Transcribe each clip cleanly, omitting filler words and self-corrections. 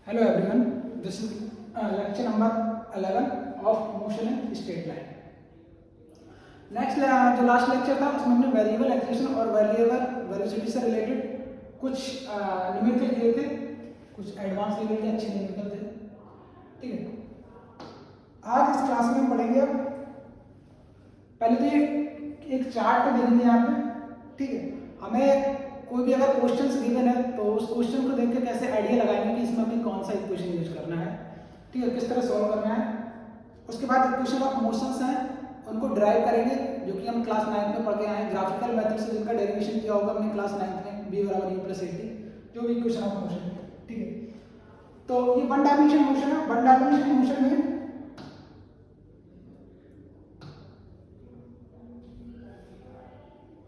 Hello everyone, this is lecture number 11 of motion in straight line. Next जो last lecture था उसमें हमने variable acceleration और variable velocity से रिलेटेड कुछ न्यूमेरिकल किए थे, कुछ एडवांस लेवल के अच्छे न्यूमेरिकल थे। ठीक है, आज इस क्लास में पढ़ेंगे अब पहले तो ये एक चार्ट को देखेंगे यहाँ पे। ठीक है, हमें कोई भी अगर क्वेश्चंस गिवन है तो उस क्वेश्चन को देख के कैसे आइडिया लगाएंगे कि इसमें हमें कौन सा इक्वेशन यूज करना है। ठीक है, किस तरह सॉल्व करना है। उसके बाद इक्वेशन ऑफ मोशंस हैं उनको ड्राइव करेंगे, जो कि हम क्लास 9 में पढ़ के आए हैं। ग्राफिकल मेथड से जिनका डेरिवेशन किया होगा हमने क्लास 9 में, b बराबर u प्लस 80, जो भी इक्वेशन ऑफ मोशन है। ठीक है, तो ये वन डायमेंशन मोशन है। वन डायमेंशन मोशन में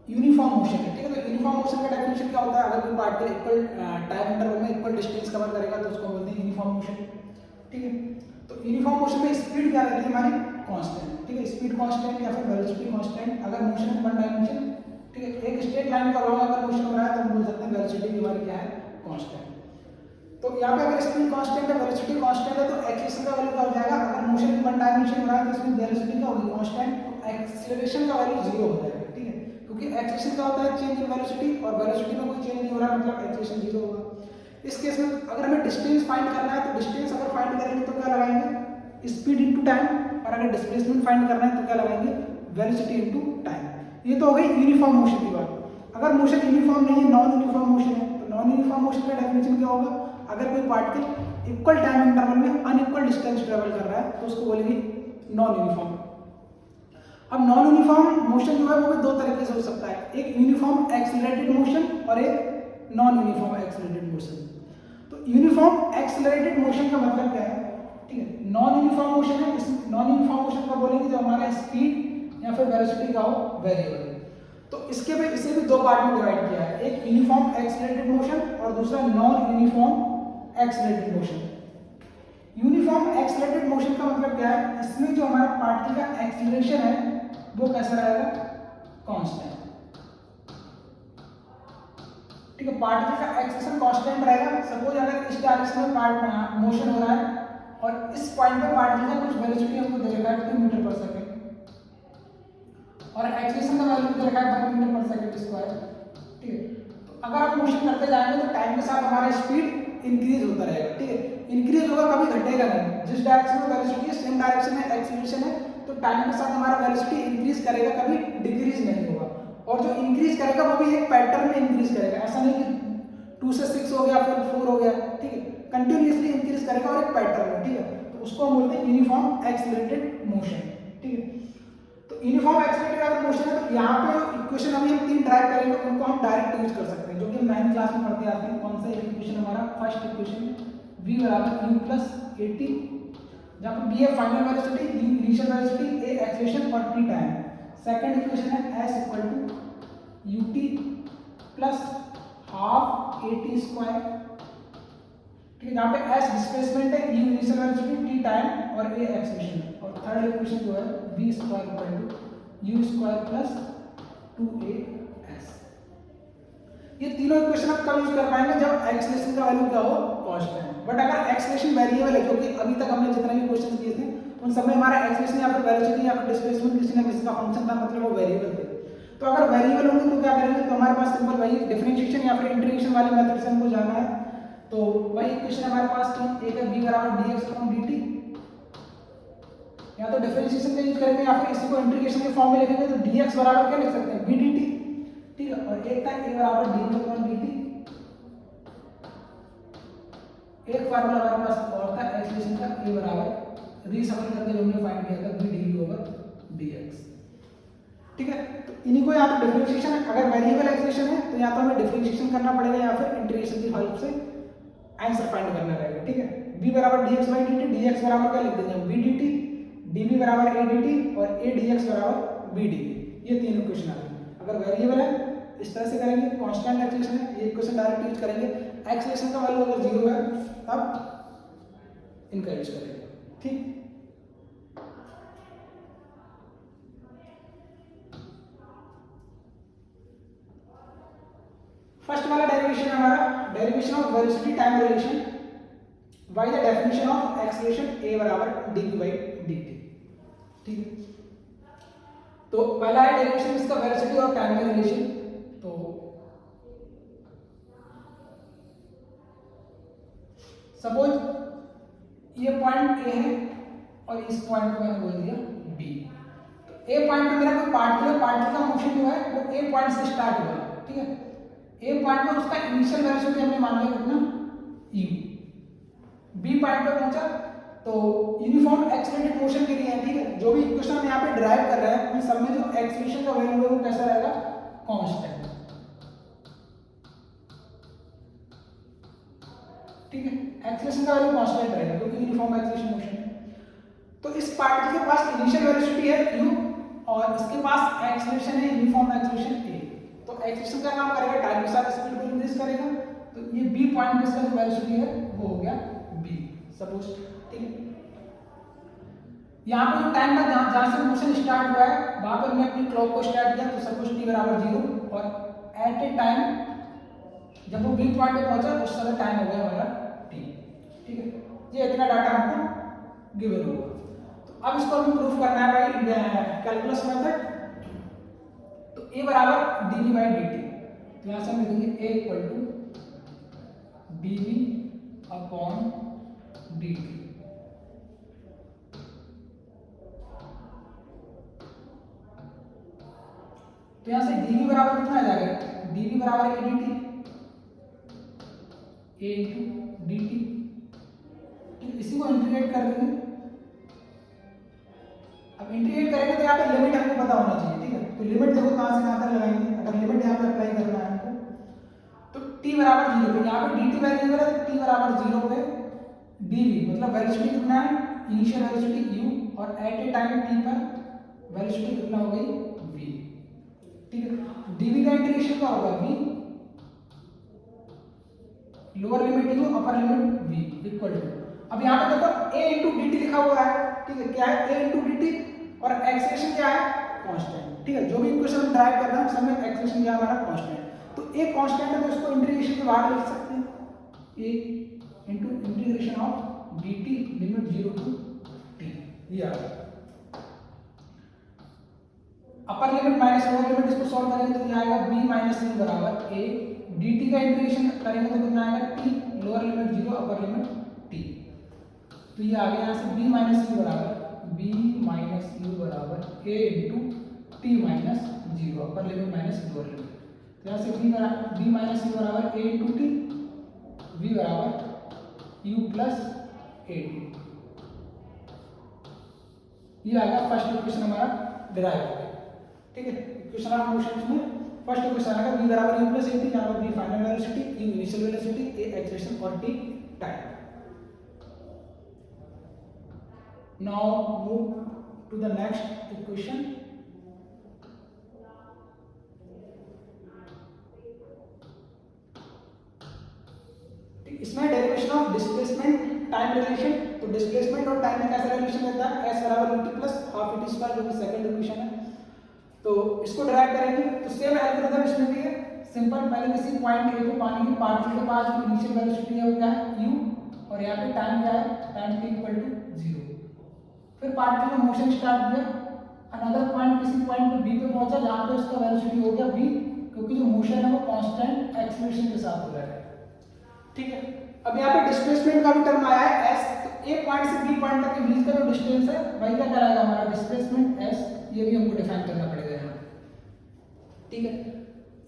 यूनिफॉर्म मोशन है। ठीक है, तो यूनिफॉर्म मोशन का डेफिनेशन क्या होता है? अगर कोई पार्टिकल इक्वल टाइम इंटरवल में इक्वल डिस्टेंस कवर करेगा तो उसको बोलते हैं यूनिफॉर्म मोशन। ठीक है, तो यूनिफॉर्म मोशन में स्पीड क्या रहती है हमारी? कांस्टेंट। ठीक है, स्पीड कांस्टेंट या फिर वेलोसिटी कांस्टेंट अगर मोशन है वन डायमेंशन। ठीक है, एक स्ट्रेट लाइन का लॉन्ग अगर मोशन हो रहा है तो हम बोल सकते हैं वेलोसिटी की हमारी क्या है? कांस्टेंट। तो यहाँ पे अगर स्पीड कांस्टेंट है, वेलोसिटी कांस्टेंट है, तो एक्सेलरेशन का वैल्यू क्या हो जाएगा? अगर मोशन वन डायमेंशन हो रहा है तो इसमें वेलोसिटी क्या होगी? कांस्टेंट। तो एक्सेलरेशन का वैल्यू 0 हो जाएगा। ठीक है, क्योंकि एक्सेलरेशन का होता है चेंज इन वेलोसिटी और वेलोसिटी में कोई चेंज नहीं हो रहा है, मतलब एक्सेलरेशन 0 होगा। इस केस में अगर हमें डिस्टेंस फाइंड करना है तो डिस्टेंस अगर फाइंड करेंगे तो क्या लगाएंगे? Speed into time. और अगर डिस्प्लेसमेंट फाइंड करना है तो क्या लगाएंगे? Velocity into time. ये तो हो गई यूनिफॉर्म मोशन की बात। अगर मोशन यूनिफॉर्म नहीं है, नॉन यूनिफॉर्म मोशन है, तो नॉन यूनिफॉर्म मोशन का डेफिनेशन क्या होगा? अगर कोई पार्टिकल इक्वल टाइम इंटरवल में अनइक्वल डिस्टेंस ट्रेवल कर रहा है तो उसको बोलेंगे नॉन यूनिफॉर्म। अब नॉन यूनिफॉर्म मोशन जो है वो भी दो तरीके से हो सकता है, एक यूनिफॉर्म एक्सेलरेटेड मोशन और एक नॉन यूनिफॉर्म एक्सेलरेटेड मोशन। तो यूनिफॉर्म एक्सेलरेटेड मोशन का मतलब क्या है? ठीक है, नॉन यूनिफॉर्म मोशन है। इस नॉन यूनिफॉर्म मोशन का बोलेंगे जब हमारा स्पीड या फिर वेलोसिटी का हो वेरिएबल। तो इसके भी इसे भी दो पार्ट में डिवाइड किया है, एक यूनिफॉर्म एक्सेलरेटेड मोशन और दूसरा non uniform accelerated motion. Uniform accelerated motion का मतलब क्या है? इसमें जो हमारा पार्टिकल का एक्सेलरेशन है वो कैसा रहेगा? कांस्टेंट। ठीक है, पार्टिकल का एक्सेलरेशन कांस्टेंट रहेगा। सपोज अगर इस डायरेक्शन में मोशन हो रहा है और इस पॉइंट पे पार्टिकल का कुछ वेलोसिटी हमको दे रखा है 2 मीटर पर सेकंड और एक्सेलरेशन का वैल्यू दे रखा है 1 मीटर पर सेकंड स्क्वायर। ठीक है, तो अगर हम मोशन करते जाएंगे तो टाइम के साथ हमारा स्पीड इंक्रीज होता रहेगा। ठीक है, इंक्रीज होगा, कभी घटेगा नहीं। जिस डायरेक्शन में वेलोसिटी है सेम डायरेक्शन में एक्सेलरेशन है, तो टाइम के साथ हमारा वेलोसिटी इंक्रीज करेगा, कभी डिक्रीज नहीं होगा। और जो इंक्रीज करेगा वो भी एक पैटर्न में इंक्रीज करेगा, ऐसा नहीं कि 2 से 6 हो गया फिर 4 हो गया। ठीक है, कंटिन्यूअसली इंक्रीज करेगा और एक पैटर्न में। ठीक है, तो उसको हम बोलते हैं यूनिफॉर्म एक्सेलरेटेड मोशन। ठीक है, तो यूनिफॉर्म एक्सेलरेटेड अगर मोशन है तो यहाँ पे इक्वेशन अभी हम 3 ड्राइव करेंगे, उनको हम डायरेक्ट यूज कर सकते हैं, जो कि हम 9th क्लास में पढ़ते आते हैं। कौन सा इक्वेशन हमारा? फर्स्ट इक्वेशन v बराबर u प्लस 80, जहाँ पर b है final velocity, u initial velocity, a acceleration और t टाइम। सेकंड इक्वेशन है s equal to ut plus half at square. ठीक है, जहाँ पे s डिस्प्लेसमेंट है, u initial velocity, t time और a एक्सेलरेशन। और थर्ड इक्वेशन जो है v square equal to u square plus 2as। ये तीनों इक्वेशन आप कब यूज कर पाएंगे? जब एक्सेलरेशन का वैल्यू क्या हो? कांस्टेंट। बट अगर एक्सेलरेशन वेरिएबल है, जो कि अभी तक हमने जितने भी क्वेश्चन किए थे उन सब में हमारा एक्सेलरेशन या फिर वेलोसिटी या फिर डिस्प्लेसमेंट किसी ना किसी का फंक्शन था, मतलब वो वेरिएबल थे। तो अगर वेरिएबल होंगे तो क्या करेंगे? तो हमारे पास सिंपल वही डिफरेंशिएशन या फिर इंटीग्रेशन वाले मेथड से हमको जाना है। तो वही इक्वेशन हमारे पास थी, एक है b बराबर dx अपॉन dt, या तो डिफरेंशिएशन का यूज करेंगे या फिर इसी को इंटीग्रेशन के फॉर्म में लिखेंगे तो dx बराबर क्या लिख सकते हैं? b dt। ठीक है, और एक था a बराबर dv अपॉन dt। एक फार्मूला हमारे पास और था एक्सेलरेशन का, a बराबर रीसफल करके जो हमने फाइंड किया था v dv ओवर dx। ठीक है, तो इन्हीं को या तो डिफरेंशिएशन, अगर वेरिएबल एक्सेलरेशन है तो या तो हमें डिफरेंशिएशन करना पड़ेगा या फिर इंटीग्रेशन की हेल्प से आंसर फाइंड करना रहेगा। ठीक है, b बराबर dx बाई dt, dx बराबर क्या लिख देंगे? b dt, dv बराबर a dt और a dx बराबर b dv। ये तीन इक्वेशन आ गई। अगर वेरिएबल है इस तरह से करेंगे, कांस्टेंट एक्सेलरेशन है, ये इक्वेशन डायरेक्ट यूज करेंगे। एक्सेलरेशन का वैल्यू अगर 0 है तब इनका यूज करेंगे। ठीक, फर्स्ट वाला डेरिवेशन हमारा derivation of velocity time relation. By the definition of acceleration a बराबर dq बाई dt। ठीक है, तो पहला है डेरिवेशन इसका वेलोसिटी और टाइम का रिलेशन। तो सपोज ये पॉइंट ए है और इस पॉइंट को मैंने बोल दिया बी। तो ए पॉइंट पे मेरा कोई पार्टिकल का मोशन जो है वो ए पॉइंट से स्टार्ट हुआ। ठीक है, ए पॉइंट पे उसका इनिशियल वेलोसिटी हमने मान लिया कितना u। बी पॉइंट पे पहुंचा तो यूनिफॉर्म एक्सीलरेटेड मोशन के लिए है। ठीक है, जो भी इक्वेशन हम यहाँ पे ड्राइव कर रहे हैं उन सब में जो एक्सीलरेशन का वैल्यू है वो कैसा रहेगा, कांस्टेंट। ठीक है, एक्सीलरेशन का वैल्यू कांस्टेंट रहेगा क्योंकि यूनिफॉर्म एक्सीलरेशन मोशन है। तो इस पार्टिकल के पास इनिशियल वेलोसिटी है u और इसके पास एक्सीलरेशन है यूनिफॉर्म एक्सीलरेशन a। तो एक्सीलरेशन का काम करेगा टाइम के साथ स्पीड को इंक्रीज करेगा। तो ये b पॉइंट पे इसका जो वेलोसिटी है वो हो गया b सपोज। ठीक है, यहाँ पे टाइम का जहाँ से मोशन स्टार्ट हुआ है वहां पर मैं अपनी क्लॉक को स्टार्ट किया। तो सपोज t बराबर 0 और एट ए टाइम जब वो बी पॉइंट पे पहुंचा उस समय टाइम हो गया हमारा t। ठीक है, ये इतना डाटा हमको गिवन होगा। तो अब इसको हमें प्रूफ करना है भाई कैलकुलस मेथड। तो a बराबर dv बाई dt। तो यहाँ से हम लिखेंगे a equal to dv upon dt। तो यहाँ से dv बराबर कितना आ जाएगा, dv बराबर a dt, a into dt। इसी को इंटीग्रेट कर देंगे। अब इंटीग्रेट करेंगे तो यहाँ पे लिमिट हमको पता होना चाहिए। ठीक है, तो लिमिट देखो कहाँ से कहाँ तक लगाएंगे। अगर लिमिट यहाँ पे अप्लाई करना है हमको तो t बराबर 0 पे यहाँ पे dt वैल्यू है तो t बराबर 0 पे dv मतलब वेलोसिटी कितना है, इनिशियल वेलोसिटी u और एट ए टाइम t पर वेलोसिटी कितना हो गई v। ठीक है, dv का इंटीग्रेशन क्या होगा v lower limit u upper limit v equal to. अब यहाँ पे देखो a इंटू dt लिखा हुआ है। ठीक है, क्या है a इंटू dt और एक्सीलरेशन क्या है कांस्टेंट। ठीक है, जो भी इक्वेशन हम ड्राइव कर रहे हैं उसमें एक्सीलरेशन क्या हमारा कांस्टेंट। तो a कांस्टेंट है तो इसको इंटीग्रेशन के बाहर लिख सकते हैं, a into integration of dt limit 0 to t। ये आ गया upper limit minus lower limit. इसको सॉल्व करेंगे तो क्या आएगा b माइनस u बराबर a। dt का इंटीग्रेशन करेंगे तो कितना आएगा t lower limit 0 upper limit t। तो ये आ गया यहाँ से b माइनस u बराबर a into t minus 0 upper limit minus lower limit. तो यहाँ से b माइनस u बराबर a इंटू t, v बराबर u प्लस a t। ये आ गया फर्स्ट इक्वेशन हमारा डिराइव हो गया। ठीक है, इक्वेशन ऑफ मोशंस में फर्स्ट इक्वेशन आएगा v बराबर u प्लस a t, यहाँ पर v final velocity, u initial velocity, a acceleration और t time. Now move to the next equation. इसमें derivation of displacement time relation. तो displacement और time में कैसा रिलेशन रहता है, s बराबर ut plus half it square जो कि सेकंड इक्वेशन है। तो इसको डिराइव करेंगे तो सेम एल्गोरिथम इसमें भी है सिंपल। पहले किसी पॉइंट ए को पानी की पार्टिकल के पास जो इनिशियल वेलोसिटी है वो क्या है u और यहाँ पे टाइम क्या है, टाइम t इक्वल टू 0। फिर पार्टिकल का मोशन स्टार्ट किया, अनदर पॉइंट किसी पॉइंट पे b पे पहुंचा जहां पे उसका वेलोसिटी हो गया v क्योंकि जो मोशन है वो कांस्टेंट एक्सीलरेशन के साथ हो रहा है। ठीक है, अब यहाँ पे डिस्प्लेसमेंट का भी टर्म आया है s। तो a पॉइंट से b पॉइंट तक के बीच का जो डिस्टेंस है वही क्या कहलाएगा हमारा डिस्प्लेसमेंट s। ये भी हमको डिफाइन करना पड़ेगा यहाँ। ठीक है,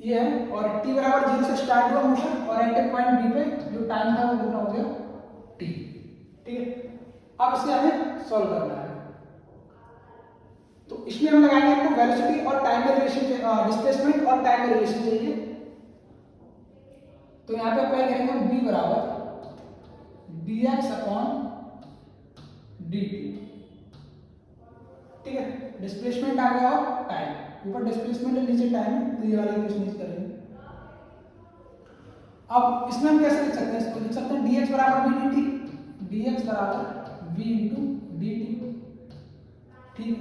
ये है और t बराबर 0 से स्टार्ट हुआ मोशन और एट ए पॉइंट b पे जो टाइम था वो कितना हो गया t। ठीक है, अब इसे हमें सॉल्व करना है। तो इसमें हम लगाएंगे आपको वेलोसिटी और टाइम में रिलेशन, डिस्प्लेसमेंट और टाइम में रिलेशन चाहिए। तो यहाँ पे अप्लाई करेंगे b बराबर dx अपॉन dt। ठीक है, डिस्प्लेसमेंट आ गया और टाइम, ऊपर डिस्प्लेसमेंट है नीचे टाइम है, तो ये वाला इक्वेशन यूज करेंगे। अब इसमें हम कैसे लिख सकते हैं, इसको लिख सकते हैं dx बराबर v dt, dx बराबर v इंटू dt। ठीक है,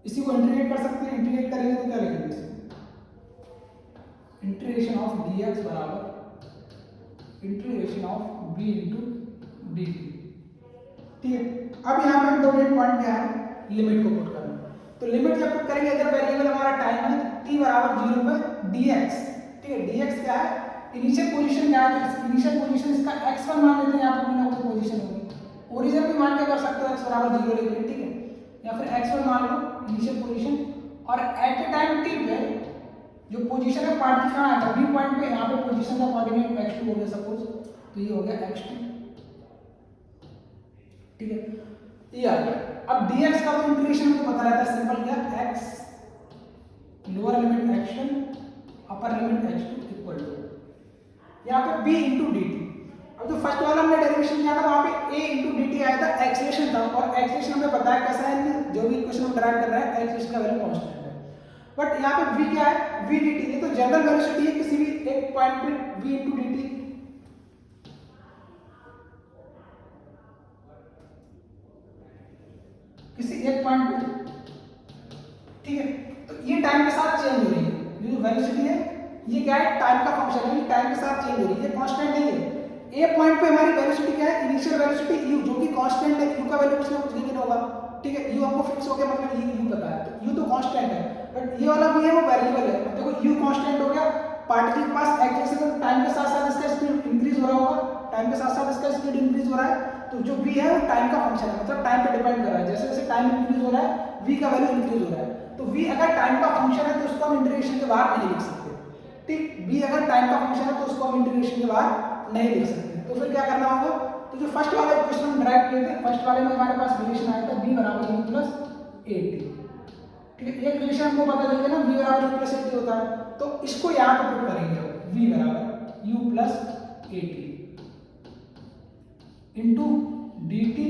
इसी को इंटीग्रेट कर सकते हैं। इंटीग्रेट करेंगे तो क्या लिखेंगे, इंटीग्रेशन ऑफ dx बराबर integration of v into D T. ठीक है, अब यहाँ पे इंपॉर्टेंट पॉइंट क्या है, लिमिट को पुट करना। तो लिमिट जब पुट करेंगे, अगर वेरिएबल हमारा टाइम है तो t बराबर 0 पे dx। ठीक है, dx क्या है, इनिशियल पोजीशन क्या है, तो इनिशियल पोजीशन इसका x1 मान लेते हैं, यहाँ पे बिना कोई पोजीशन होगी, ओरिजिन भी मान के कर सकते हो x बराबर 0 लेके। ठीक है, या फिर x1 मान लो इनिशियल पोजीशन, और एट द टाइम t पे जो पोजीशन है पार्ट कहाँ आएगा, b पॉइंट पे, यहाँ पे पोजीशन का कोऑर्डिनेट x2 हो गया सपोज, तो ये हो गया x2। ठीक है, ये आ गया। अब dx का तो इंटीग्रेशन हमको पता रहता है, सिंपल क्या, x lower limit x1 upper limit x2 equal to यहाँ पे b इंटू डी टी। अब जो फर्स्ट वाला हमने डेरिवेशन किया था वहां पे a इंटू डी टी आया था, एक्सेलरेशन था, और एक्सेलरेशन हमें पता है कैसा है, जो भी इक्वेशन हम ड्राइव कर रहे हैं एक्सेलरेशन का वैल्यू कांस्टेंट है। बट यहाँ पे v क्या है, v dt, ये तो जनरल वेलोसिटी है किसी भी एक पॉइंट पे v इंटू डी टी। किसी एक पॉइंट पे, ठीक है, तो ये टाइम के साथ चेंज हो रही है, ये जो वेलोसिटी है ये क्या है, टाइम का फंक्शन है, ये टाइम के साथ चेंज हो रही है, ये कांस्टेंट नहीं है। ए पॉइंट पे हमारी वेलोसिटी क्या है, इनिशियल वेलोसिटी u, जो कि कांस्टेंट है, u का वैल्यू कुछ ना कुछ गिवन होगा। ठीक है, u हमको फिक्स हो गया, मतलब ये u पता है, तो u तो कांस्टेंट है, बट ये वाला भी है वो वेरिएबल है। अब देखो u कांस्टेंट हो गया, पार्टिकल के पास एक्सेलरेशन टाइम के साथ साथ इसका स्पीड इंक्रीज हो रहा होगा, टाइम के साथ साथ इसका स्पीड इंक्रीज हो रहा है, तो जो v है वो टाइम का फंक्शन है, मतलब टाइम पे डिपेंड कर रहा है, जैसे जैसे टाइम इंक्रीज हो रहा है v का वैल्यू इंक्रीज हो रहा है। तो v अगर टाइम का फंक्शन है तो उसको हम इंटीग्रेशन के बाहर नहीं लिख सकते। ठीक, v अगर टाइम का फंक्शन है तो उसको हम इंटीग्रेशन के बाहर नहीं लिख सकते। तो फिर क्या करना होगा, तो जो फर्स्ट वाला इक्वेशन हम ड्राइव किए थे, फर्स्ट वाले में हमारे पास रिलेशन आया था v बराबर u प्लस ए टी। ठीक है, एक रिलेशन हमको पता चल गया ना, v बराबर u प्लस ए टी होता है, तो इसको यहाँ पे पुट करेंगे, v बराबर u plus A T into D T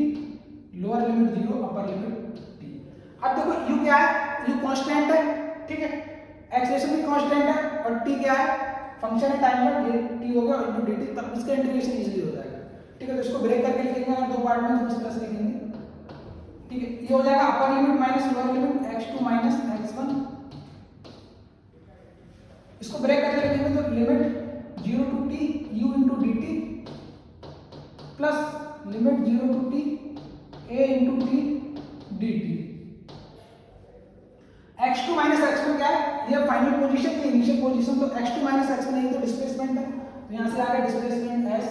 lower limit 0 upper limit t। अब देखो u क्या है, u कांस्टेंट है, ठीक है, एक्सेलरेशन भी कांस्टेंट है, और t क्या है, फंक्शन है टाइम का, ये t हो गया, और इंटू dt, तब इसका इंटीग्रेशन इजीली हो जाएगा। ठीक है, तो इसको ब्रेक करके लिखेंगे अगर दो पार्ट में, तो इस तरह से लिखेंगे। ठीक है, ये हो जाएगा upper limit minus lower limit x2 minus x1, इसको ब्रेक करके लिखेंगे तो limit 0 to t u into dt plus limit 0 to t a into t dt। x2 minus x1 क्या है, ये फाइनल पोजीशन, ये इनिशियल पोजीशन, तो x2 माइनस x1 ये तो डिस्प्लेसमेंट है, तो यहां से आ गया डिस्प्लेसमेंट s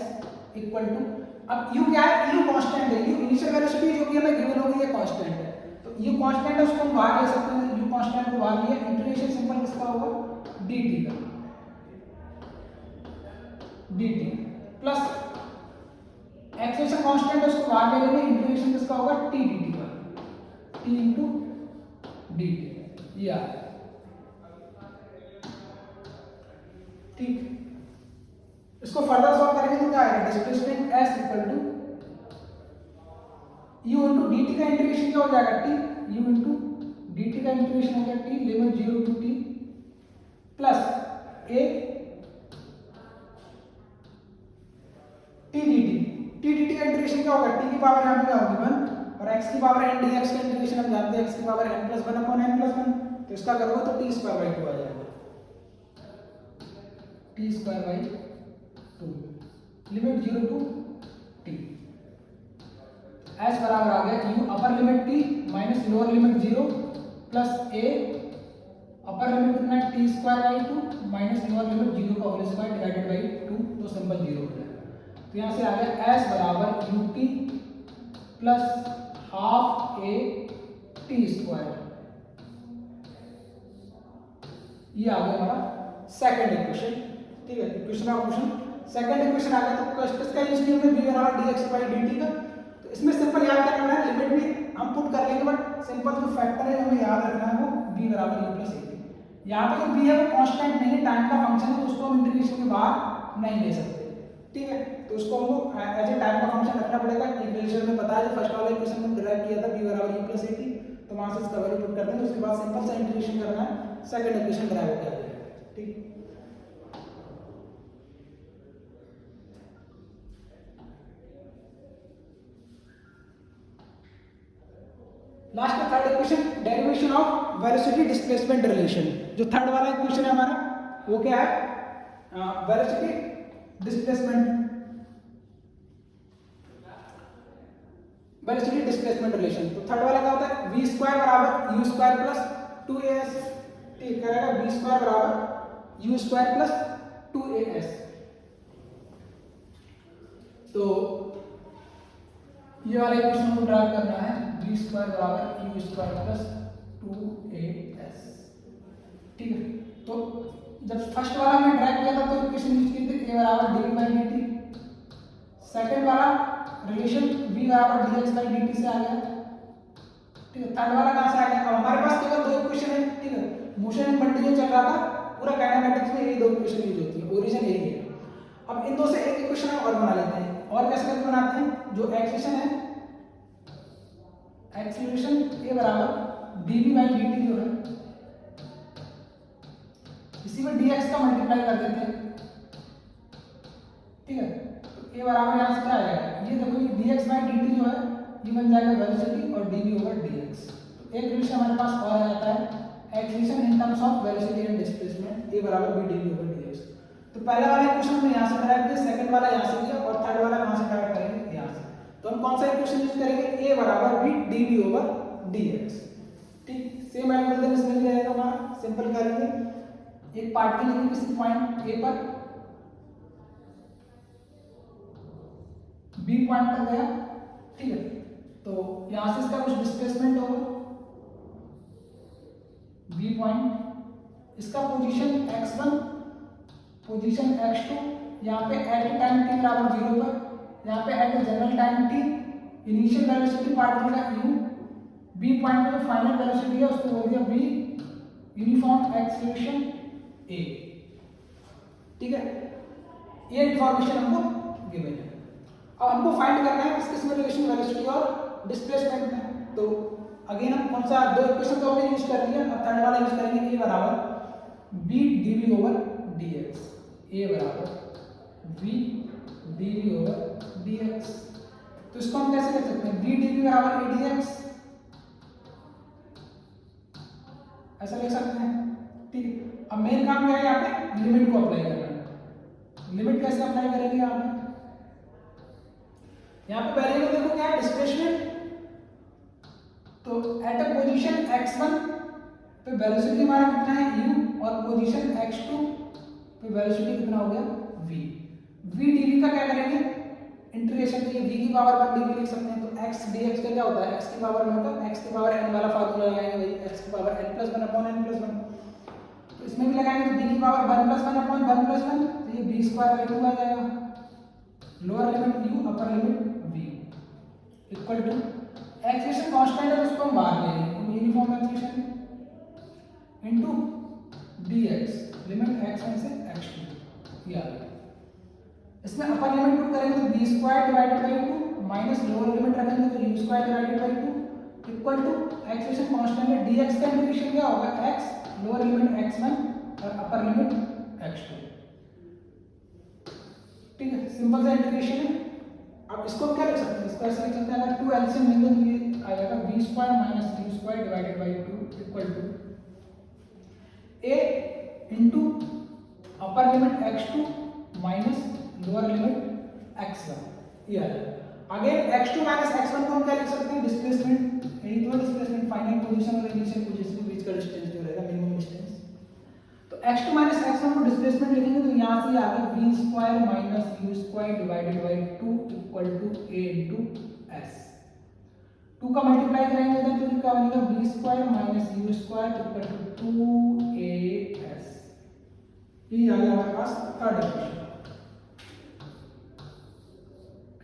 इक्वल टू, अब u क्या है, u कांस्टेंट है, u इनिशियल वेलोसिटी जो कि हमें गिवन होगी ये कांस्टेंट है, तो u कांस्टेंट है, उसको हम बाहर ले सकते हैं, u कांस्टेंट को बाहर लिया, इंटीग्रेशन सिंपल किसका होगा, dt का, dt प्लस एक्सेलरेशन कांस्टेंट है, उसको बाहर ले लेंगे, इंटीग्रेशन किसका होगा, t dt का, t इंटू dt, ये आ गया। ठीक, इसको फर्दर सॉल्व करेंगे तो क्या आएगा, displacement s equal to u into dt का इंटीग्रेशन क्या हो जाएगा, t, u इंटू dt का इंटीग्रेशन हो गया t limit 0 to t plus a t dt का इंटीग्रेशन क्या होगा, t की पावर यहाँ पे क्या होगी 1, और x की पावर n dx का इंटीग्रेशन हम जानते हैं x की power n plus 1 upon n plus 1, तो इसका करोगे तो t स्क्वायर बाई 2 आ जाएगा, t square by 2 limit 0 to t, s बराबर आ गया u upper limit t minus lower limit 0 plus a upper limit कितना है t square by 2 minus lower limit 0 का होल स्क्वायर डिवाइडेड बाई 2, तो simple 0 हो जाएगा। तो यहाँ से आ गया s बराबर ut plus half a t square, ये आ गया हमारा सेकंड इक्वेशन। ठीक है, equation of question, second equation आ गया, तो इसका यूज किया हमने v बराबर dx बाई dt का, तो इसमें सिंपल याद करना है, लिमिट भी हम पुट कर लेंगे, बट सिंपल जो फैक्टर है हमें याद रखना है वो v बराबर u प्लस a t। यहाँ पे जो v है वो कांस्टेंट नहीं है, टाइम का फंक्शन है, तो उसको हम इंटीग्रेशन के बाहर नहीं ले सकते। ठीक है, तो उसको हमको एज ए टाइम का फंक्शन रखना पड़ेगा। इंटीग्रेशन में पता है, जो फर्स्ट वाला इक्वेशन में डिराइव किया था v बराबर u प्लस a t, तो वहां से इसका वैल्यू पुट कर देंगे, उसके बाद सिंपल सा इंटीग्रेशन करना है, सेकंड इक्वेशन डिराइव हो जाएगा। ठीक, लास्ट में third equation, derivation of velocity displacement relation. जो थर्ड वाला इक्वेशन है हमारा वो क्या है, velocity displacement velocity displacement relation. तो थर्ड वाला क्या होता है, v स्क्वायर बराबर u स्क्वायर प्लस 2as, ठीक करेगा, v स्क्वायर बराबर u स्क्वायर प्लस 2as। तो ये वाला इक्वेशन को ड्रा करना है, v स्क्वायर बराबर u स्क्वायर प्लस 2as, ठीक है। तो जब फर्स्ट वाला मैं ड्रा किया था तो इक्वेशन यूज की थी a बराबर dv बाई dt, सेकंड वाला रिलेशन v बराबर dx बाई dt से आ गया, ठीक है। थर्ड वाला कहां से आ गया, अब हमारे पास केवल दो इक्वेशन है, ठीक है। मोशन एंड कंटिन्यू चल रहा था, पूरा काइनेमैटिक्स में यही दो इक्वेशन यूज होती है, ओरिजिन यही है। अब इन दो से एक इक्वेशन हम और बना लेते हैं, और कैसे करके बनाते हैं, जो एक्सेलेरेशन है, एक्सेलरेशन a बराबर dv बाई dt जो है, इसी में dx का मल्टीप्लाई कर देते हैं, ठीक है। तो a बराबर यहाँ से क्या आ जाएगा, ये देखो ये dx बाई dt जो है ये बन जाएगा वेलोसिटी और dv ओवर dx। तो एक रिलेशन हमारे पास और आ जाता है, acceleration in terms of velocity and displacement, a बराबर b dv ओवर dx। तो पहला वाला इक्वेशन हमने यहाँ से ड्राइव किया, सेकंड वाला यहाँ से किया, और थर्ड वाला कहाँ से ड्राइव करेंगे, यहाँ से। तो हम कौन सा इक्वेशन यूज करेंगे, a बराबर b dv ओवर dx, ठीक। सेम एल्गोरिथम इसमें भी रहेगा हमारा, सिंपल करेंगे, एक पार्टिकल लेंगे किसी पॉइंट a पर, b पॉइंट पर गया, ठीक है। तो यहां से इसका कुछ डिस्प्लेसमेंट होगा b पॉइंट, इसका पोजीशन x1, पोजीशन x2, यहाँ पे एट टाइम t बराबर 0 पर, यहाँ पे at general time t, initial velocity particle का u, b पॉइंट पे जो फाइनल वेलोसिटी है उसको बोल दिया v, यूनिफॉर्म एक्सेलरेशन a, ठीक है। ये इंफॉर्मेशन हमको गिवन है। अब हमको फाइंड करना है किस किस में रिलेशन वेलोसिटी और डिस्प्लेसमेंट में। तो अगेन हम कौन सा, दो इक्वेशन तो हमने यूज कर लिया, अब थर्ड वाला यूज करेंगे, a बराबर b dv over dx, a बराबर v dv ओवर dx। तो इसको हम कैसे कर सकते हैं, v dv बराबर a dx, ऐसा लिख सकते हैं, ठीक है। अब मेन काम क्या है, यहाँ पे लिमिट को अप्लाई करना है। लिमिट कैसे अप्लाई करेंगे, यहाँ पे पहले को देखो क्या है, डिस्प्लेसमेंट। तो एट अ पोजीशन x1 पे वेलोसिटी हमारा कितना है u, और पोजीशन x2 पे वेलोसिटी कितना हो गया v। v dv का क्या करेंगे, इंटीग्रेशन के लिए v की पावर 1 dv लिख सकते हैं। तो x dx का क्या होता है, x की पावर 1 का x की पावर n वाला फार्मूला लगाएंगे, वही x की power n plus 1 upon n plus 1। तो इसमें भी लगाएंगे तो b की पावर 1 प्लस 1 अपॉन 1 प्लस 1, तो ये b स्क्वायर बाई 2 आ जाएगा। Lower limit u, upper limit v, equal to acceleration constant है उसको हम बाहर ले लेंगे, uniform acceleration into dx, limit x1 से x2, ये आ गया। इसमें अपर लिमिट पुट करेंगे तो b square divided by 2 minus lower limit रखेंगे तो u square divided by 2 equal to acceleration constant है dx का इंटीग्रेशन क्या होगा, x, लोअर लिमिट x1 और अपर लिमिट x2, ठीक है। सिंपल सा इंटीग्रेशन है। अब इसको क्या लिख सकते हैं, इसको ऐसे लिख सकते हैं, अगर 2 एलसीएम लेंगे तो ये आ जाएगा b square minus u square divided by 2 equal to a into upper limit x2 minus lower limit x1, ये आ जाएगा। अगेन x2 माइनस x1 को हम क्या लिख सकते हैं, डिस्प्लेसमेंट, यही तो डिस्प्लेसमेंट, फाइनल पोजीशन और इनिशियल पोजीशन के बीच का डिस्टेंस जो रहेगा, मिनिमम डिस्टेंस। तो x2 माइनस x1 को डिस्प्लेसमेंट लिखेंगे तो यहाँ से आ गया v square minus u square divided by 2 equal to a into s। 2 का मल्टीप्लाई करेंगे तो क्या बनेगा, v square minus u square equal to 2as। ये आ गया हमारे पास थर्ड इक्वेशन।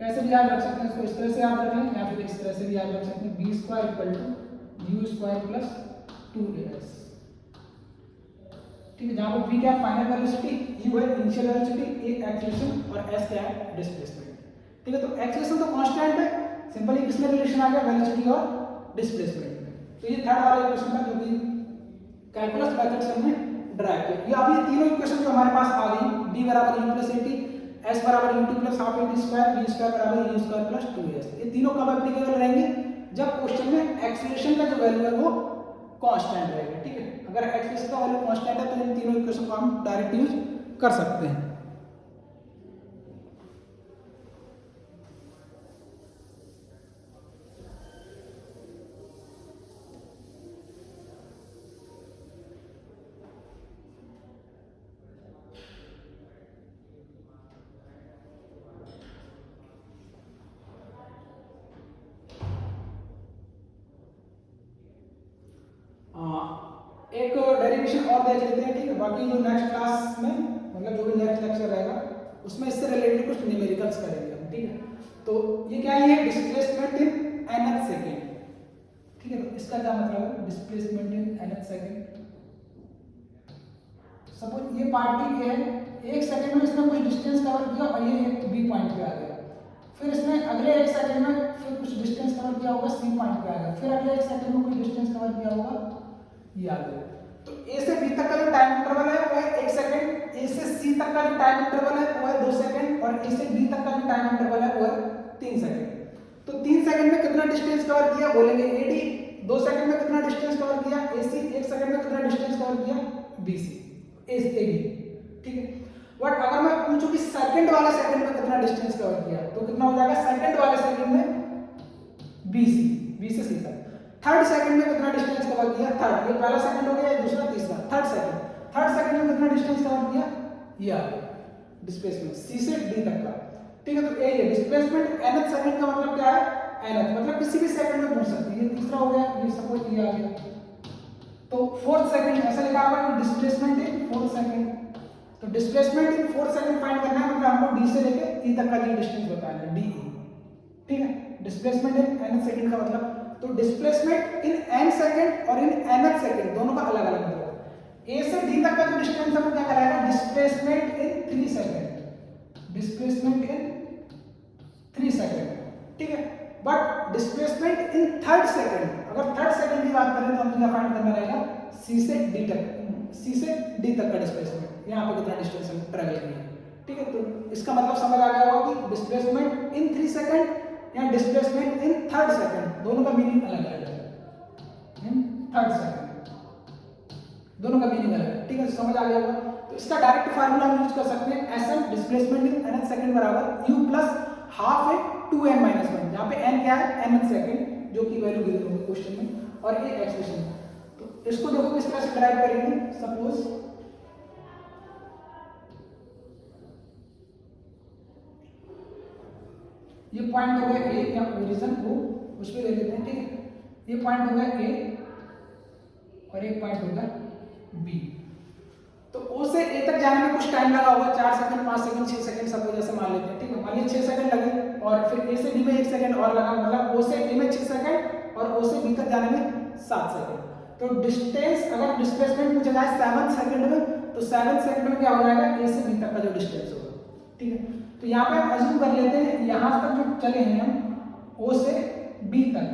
कैसे भी याद रख सकते हैं, इसको इस तरह से याद रख लें या फिर इस तरह से भी याद रख सकते हैं, v square equal to u square plus 2as, ठीक है। जहां पर v क्या है, फाइनल वेलोसिटी, u है इनिशियल वेलोसिटी, a एक्सेलरेशन और s क्या है, डिस्प्लेसमेंट, ठीक है। तो एक्सेलरेशन तो कांस्टेंट है, सिंपली किसमें रिलेशन आ गया, वेलोसिटी और डिस्प्लेसमेंट में। तो ये थर्ड वाला इक्वेशन था जो कि कैलकुलस मेथड से हमने ड्राइव किया। ये अब ये तीनों इक्वेशन जो हमारे पास आ गई, b बराबर u प्लस at, s बराबर ut plus half at square, v square बराबर u स्क्वायर प्लस 2s, ये तीनों कब एप्लीकेबल रहेंगे, जब क्वेश्चन में एक्सेलरेशन का जो वैल्यू है वो कांस्टेंट रहेगा, ठीक है। अगर एक्सेलरेशन का वैल्यू कांस्टेंट है तो इन तीनों इक्वेशन को हम डायरेक्ट यूज कर सकते हैं। डेरिवेशन और देख लेते हैं, ठीक है। बाकी जो नेक्स्ट क्लास में मतलब जो भी नेक्स्ट लेक्चर रहेगा उसमें इससे रिलेटेड कुछ न्यूमेरिकल्स करेंगे हम, ठीक है। तो ये क्या है, डिस्प्लेसमेंट इन nth सेकेंड, ठीक है। तो इसका क्या मतलब है, displacement in nth second. Suppose ये पार्टी है, एक सेकंड में इसने कुछ डिस्टेंस कवर किया और ये बी पॉइंट पे आ गया, फिर इसने अगले एक सेकंड में फिर कुछ डिस्टेंस कवर किया होगा, सी पॉइंट पे आ गया, फिर अगले एक सेकंड में कुछ डिस्टेंस कवर किया होगा, ये आ गया। तो ए से बी तक का जो टाइम इंटरवल है वो है 1 सेकंड, ए से सी तक का जो टाइम इंटरवल है वो है 2 सेकंड, और ए से डी तक का जो टाइम इंटरवल है वो है 3 सेकंड। तो 3 सेकंड में कितना डिस्टेंस कवर किया बोलेंगे एडी, 2 सेकंड में कितना डिस्टेंस कवर किया एसी, 1 सेकंड में कितना डिस्टेंस कवर किया बीसी, एबी, ठीक है। बट अगर मैं पूछूं कि सेकंड वाले सेकंड में कितना डिस्टेंस कवर किया तो कितना हो जाएगा, सेकंड वाले सेकंड में बीसी, बी से सी तक। थर्ड सेकंड में कितना डिस्टेंस कवर किया, थर्ड, ये पहला सेकंड हो गया, ये दूसरा, तीसरा, थर्ड सेकंड में कितना डिस्टेंस कवर किया, ये आ गया डिस्प्लेसमेंट सी से डी तक का, ठीक है। तो ये डिस्प्लेसमेंट nth सेकंड का मतलब क्या है, nth मतलब किसी भी सेकंड में पूछ सकते हैं। ये तीसरा हो गया, ये सपोज ये आ गया। तो फोर्थ सेकंड ऐसा लिखा हुआ है डिस्प्लेसमेंट इन फोर्थ सेकंड। तो displacement in fourth second find करना है, मतलब हमको डी से लेके ई तक का ये डिस्टेंस बताना है, डी, ठीक है। डिस्प्लेसमेंट इन nth सेकंड का मतलब, तो डिस्प्लेसमेंट इन n सेकंड और इन nth सेकंड दोनों का अलग अलग मतलब है। ए से डी तक का जो डिस्टेंस है वो क्या कराएगा, displacement in 3 second, displacement in 3 second, ठीक है। But displacement in third second, अगर थर्ड सेकंड की बात करें तो हमें क्या फाइंड करना रहेगा, सी से डी तक, सी से डी तक का डिस्प्लेसमेंट, यहाँ पे कितना डिस्टेंस हम ट्रैवल किया, ठीक है। तो इसका मतलब समझ आ गया होगा कि डिस्प्लेसमेंट इन 3 सेकंड या डिस्प्लेसमेंट इन थर्ड सेकंड दोनों का मीनिंग अलग अलग है। थर्ड सेकंड दोनों का मीनिंग अलग है, ठीक है। समझ आ गया होगा। तो इसका डायरेक्ट फार्मूला हम यूज कर सकते हैं, S N displacement in nth second बराबर u plus half a 2n minus 1, जहाँ पे n क्या है, nth सेकंड, जो की वैल्यू दी गई है क्वेश्चन में, और ये एक्सप्रेशन। तो इसको देखो किस तरह से डिराइव करेंगे। सपोज ये पॉइंट हो गया ए या ओरिजिन को उस पे ले लेते हैं, ठीक है। ये पॉइंट हो गया ए और एक पॉइंट हो गया बी। तो ओ से ए तक जाने में कुछ टाइम लगा होगा, 4 सेकंड, 5 सेकंड, 6 सेकंड, सपोज ऐसे मान लेते हैं, ठीक है। मान लीजिए 6 सेकंड लगे और फिर ए से बी में 1 सेकंड और लगा, मतलब ओ से ए में 6 सेकंड और ओ से बी तक जाने में 7 सेकंड। तो डिस्टेंस अगर डिस्प्लेसमेंट पूछा जाए 7 सेकंड में, तो 7 सेकंड में क्या हो जाएगा, ए से बी तक का जो डिस्टेंस होगा, ठीक है। तो यहाँ पे हम अज्यूम कर लेते हैं यहाँ तक जो चले हैं हम ओ से बी तक,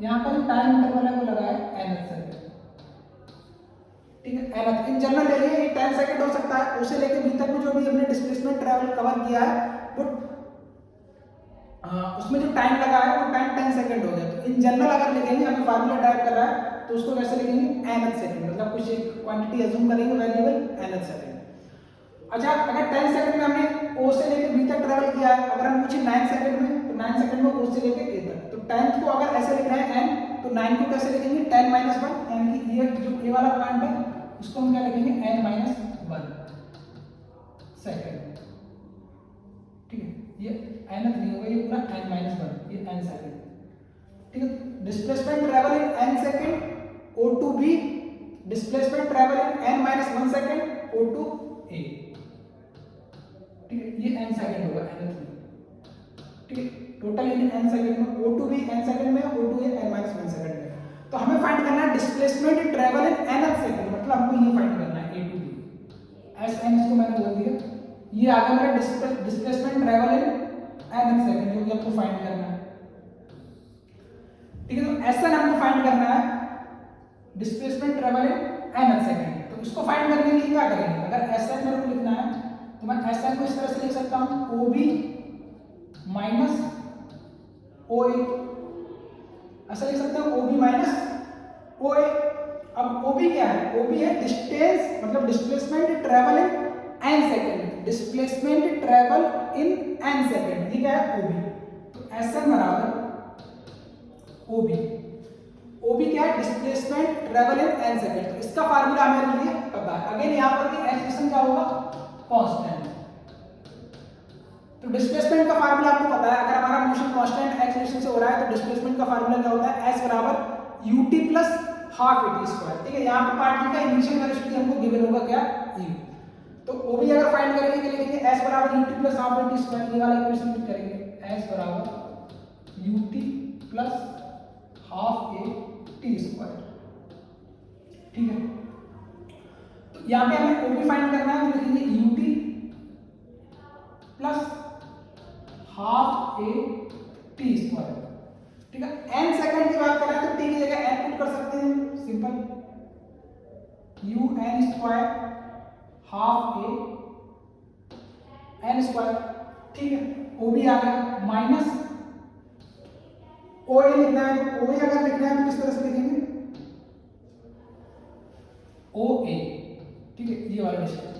यहाँ का जो टाइम इंटरवल है वो लगा है nth सेकंड, ठीक है। nth इन जनरल ले लिए, ये 10 सेकंड हो सकता है, ओ से लेके बी तक में जो भी हमने डिस्प्लेसमेंट ट्रैवल कवर किया है वो उसमें जो टाइम लगा है वो टाइम 10 सेकंड हो गया। तो इन जनरल अगर लिखेंगे, हमें फार्मूला ड्राइव कर रहा है तो उसको कैसे लिखेंगे, nth सेकंड, मतलब कुछ एक क्वांटिटी अज्यूम करेंगे वेरिएबल nth सेकंड। अच्छा, अगर 10 सेकंड में हमने ओ से लेके बी तक ट्रैवल किया है, अगर हम पूछे 9 सेकंड में, तो 9 सेकंड में ओ से लेके ए तक, तो 10 को अगर ऐसे लिखना है n, तो 9 को कैसे लिखेंगे, 10 माइनस 1, यानी कि ये जो ए वाला पॉइंट है उसको हम क्या लिखेंगे, n माइनस 1 सेकंड, ठीक है। ये nth नहीं होगा, ये पूरा n माइनस 1, ये n सेकंड, ठीक है। Displacement travel in n second O to B, displacement travel in n minus 1 second O to A, ठीक है। ये n सेकंड होगा nth में, ठीक है। टोटल इन n सेकंड में, O2 भी n सेकंड में, O2 है n माइनस 1 सेकंड में। तो हमें फाइंड करना है डिस्प्लेसमेंट ट्रैवल इन nth सेकंड, मतलब हमको ये फाइंड करना है A to B, Sn इसको मैंने बोल दिया। ये आ गया मेरा डिस्प्लेसमेंट ट्रैवल इन nth सेकंड, जो कि आपको फाइंड करना है, ठीक है। तो Sn हमको फाइंड करना है डिस्प्लेसमेंट ट्रैवल इन nth सेकंड। तो इसको फाइंड करने के लिए क्या करेंगे, अगर Sn मेरे को लिखना है तो मैं Sn को इस तरह से लिख सकता हूं, OB माइनस OA, ऐसा लिख सकते हैं OB माइनस OA। अब OB क्या है, OB है डिस्टेंस, मतलब displacement travel in n second, displacement travel in n second, ये क्या है OB। तो Sn बराबर OB, OB क्या है, displacement travel in n second. तो इसका फार्मूला हमारे लिए पता है। अगेन यहाँ पर भी एक्सप्रेशन क्या होगा, कांस्टेंट। तो डिस्प्लेसमेंट का फार्मूला आपको पता है, अगर हमारा मोशन कांस्टेंट एक्सेलरेशन से हो रहा है तो डिस्प्लेसमेंट का फार्मूला क्या होता है, s बराबर ut plus half a t square. ठीक है, यहाँ पे पार्टिकल का इनिशियल वेलोसिटी हमको गिवन होगा क्या, u। तो वो भी अगर फाइंड करेंगे क्या लिखेंगे, s बराबर ut plus half a t square, ये वाला इक्वेशन लिख करेंगे s बराबर ut plus half a t square. ठीक है, तो यहाँ पे हमें o भी फाइंड करना है, तो लिखेंगे ut plus half a t square. ठीक है, n सेकंड की बात करें तो t की जगह n पुट कर सकते हैं, simple u n square half a n square. ठीक है, o भी आ गया, माइनस o a लिखना है, तो o a अगर लिखना है तो किस तरह से लिखेंगे, o a। ठीक है, ये वाला डिस्टेंस,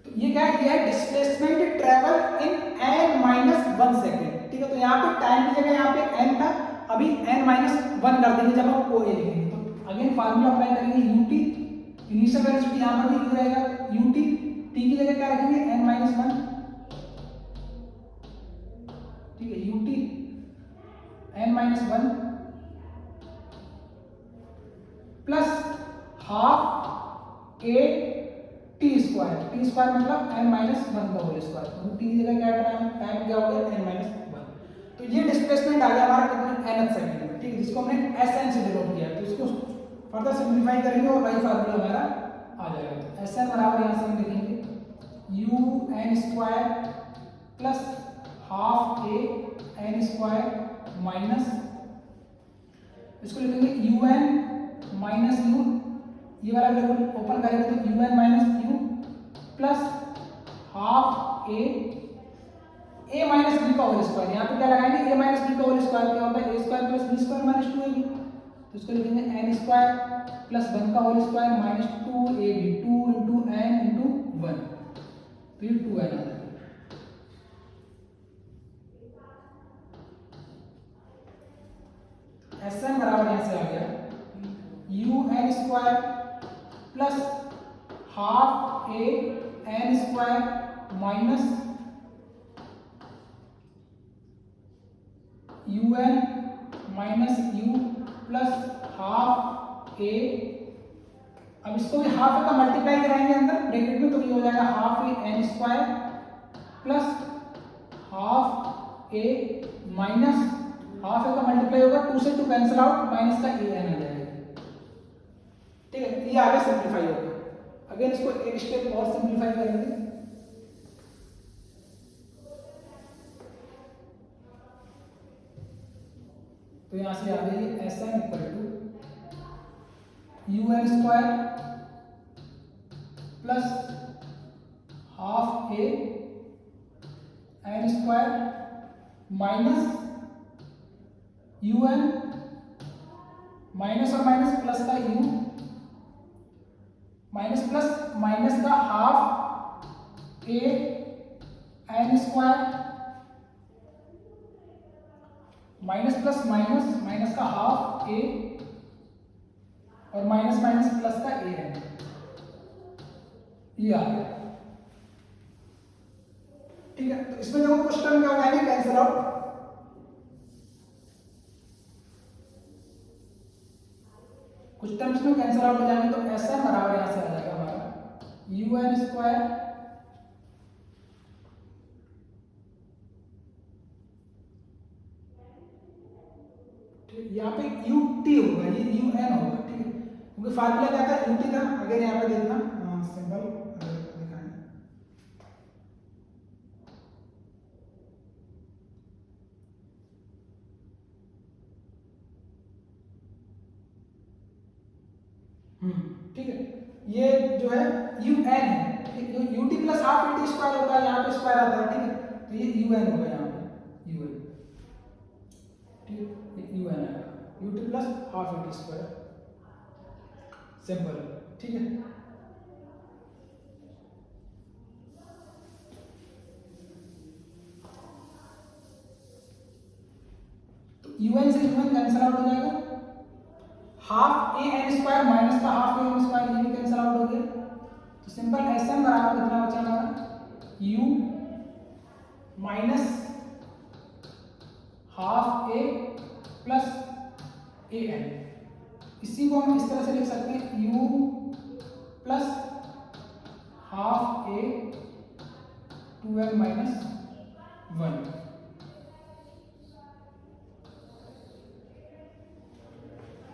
तो ये क्या है, ये है displacement travel in n minus 1 second. ठीक है, तो यहाँ पे टाइम की जगह यहाँ पे n था, अभी n माइनस 1 कर देंगे जब हम o a लिखेंगे। तो अगेन फार्मूला अप्लाई करेंगे, ut इनिशियल वेलोसिटी यहाँ पर भी रहेगा ut, t की जगह क्या रखेंगे n माइनस 1। ठीक है, ut n minus 1 plus half a t square, T square मतलब n माइनस 1 का होल स्क्वायर, तो टी की जगह क्या टाइम क्या हो गया n माइनस 1। तो ये डिस्प्लेसमेंट आ गया हमारा कितना, nth सेकंड में। ठीक है, जिसको हमने sn से डिनोट किया है, तो इसको फर्दर सिंपलीफाई करेंगे और वही फार्मूला हमारा आ जाएगा। तो sn बराबर यहाँ से हम लिखेंगे u n square plus half a n square minus, इसको लिखेंगे u n माइनस u, ये वाला लेवल ओपन करेंगे तो u n minus u plus half a minus b का होल स्क्वायर। यहाँ पे क्या लगाएंगे, a माइनस b का होल स्क्वायर क्या होता है, a square plus b square minus 2ab, तो इसको लिखेंगे n स्क्वायर प्लस 1 का whole square minus 2ab, 2 into n into 1, तो ये 2n आ जाएगा। Sn बराबर यहाँ से आ गया u n square plus half a n square minus u n minus u plus half a, अब इसको भी हाफ का मल्टीप्लाई कराएंगे अंदर ब्रैकेट में, तो ये हो जाएगा half a n square plus half A minus, half ए का मल्टीप्लाई होगा 2 से 2 कैंसिल आउट, माइनस का ए एन आ जाएगा। ठीक है, ये आगे सिंपलीफाई होगा। अगेन इसको एक स्टेप और सिंपलीफाई करेंगे, तो यहां से आ गई Sn equal to u n square plus half a n square minus u n minus और माइनस प्लस का u, माइनस प्लस माइनस का half a n square minus plus minus, minus का हाफ ए और minus minus plus का A N, ये आ गया। ठीक है, तो इसमें देखो कुछ टर्म क्या हो जाएंगे कैंसिल आउट, कुछ टर्म्स में कैंसिल आउट हो जाएंगे, तो ऐसा बराबर यहां से आ जाएगा हमारा यू एन स्क्वायर यहाँ पे यू टी होगा, ये यू एन होगा। ठीक है, क्योंकि फार्मूला क्या था, यू टी था। अगर यहाँ पे देखना सिंबल दिखाएं, ठीक है, ये जो है यू एन है, you t plus half a t square होता है, यहाँ पे स्क्वायर आता है। ठीक है, तो ये यू एन होगा यहाँ पे, यू एन। ठीक है, यू एन आएगा, u t plus half a t square, simple. ठीक है, तो यू एन से यू एन कैंसिल आउट हो जाएगा, half a n square minus का हाफ ए एन स्क्वायर, ये भी कैंसिल आउट हो गया। तो सिंपल एस एन बराबर कितना बचा हमारा, u minus half a plus a n, इसी को हम इस तरह से लिख सकते हैं u plus half a 2n minus 1।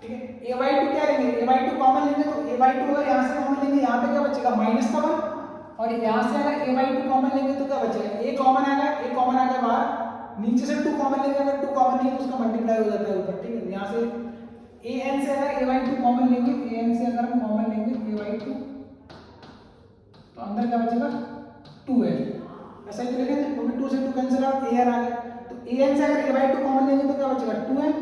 ठीक है, a बाई टू क्या लेंगे, a बाई टू कॉमन लेंगे तो a बाई टू अगर यहाँ से कॉमन लेंगे यहाँ पे क्या बचेगा माइनस का 1, और यहाँ से अगर a बाई टू कॉमन लेंगे तो क्या बचेगा, a कॉमन आएगा, a कॉमन आ गया बाहर, नीचे से 2 कॉमन लेंगे, अगर 2 कॉमन नहीं है तो उसका मल्टीप्लाई हो जाता है ऊपर। ठीक है, यहाँ से an से अगर a बाई टू कॉमन लेंगे, an से अगर हम कॉमन लेंगे a बाई टू तो अंदर क्या बचेगा 2n, ऐसा ही तो लिखेंगे क्योंकि 2 से 2 कैंसिल आउट, an आ गया, तो an से अगर a बाई टू कॉमन लेंगे तो क्या बचेगा 2n,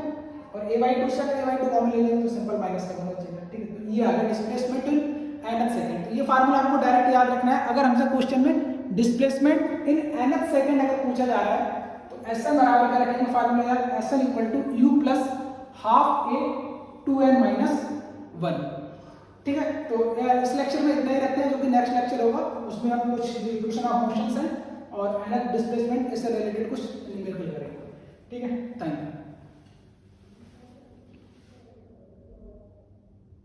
और a बाई टू से अगर a बाई टू कॉमन ले लेंगे तो सिंपल माइनस का बचेगा। ठीक है, तो ये आ गया डिस्प्लेसमेंट इन nth सेकंड। तो ये फार्मूला आपको डायरेक्ट याद रखना है। अगर हमसे क्वेश्चन में डिस्प्लेसमेंट इन nth सेकंड अगर पूछा जा रहा है तो Sn बराबर क्या रखेंगे फार्मूला यार, Sn equal to u plus half a 2n minus 1। ठीक है, तो इस लेक्चर में इतना ही रखते हैं, जो कि नेक्स्ट लेक्चर होगा उसमें हम कुछ इक्वेशन ऑफ मोशंस हैं और nth डिस्प्लेसमेंट इससे रिलेटेड कुछ न्यूमेरिकल करेंगे। ठीक है, थैंक यू।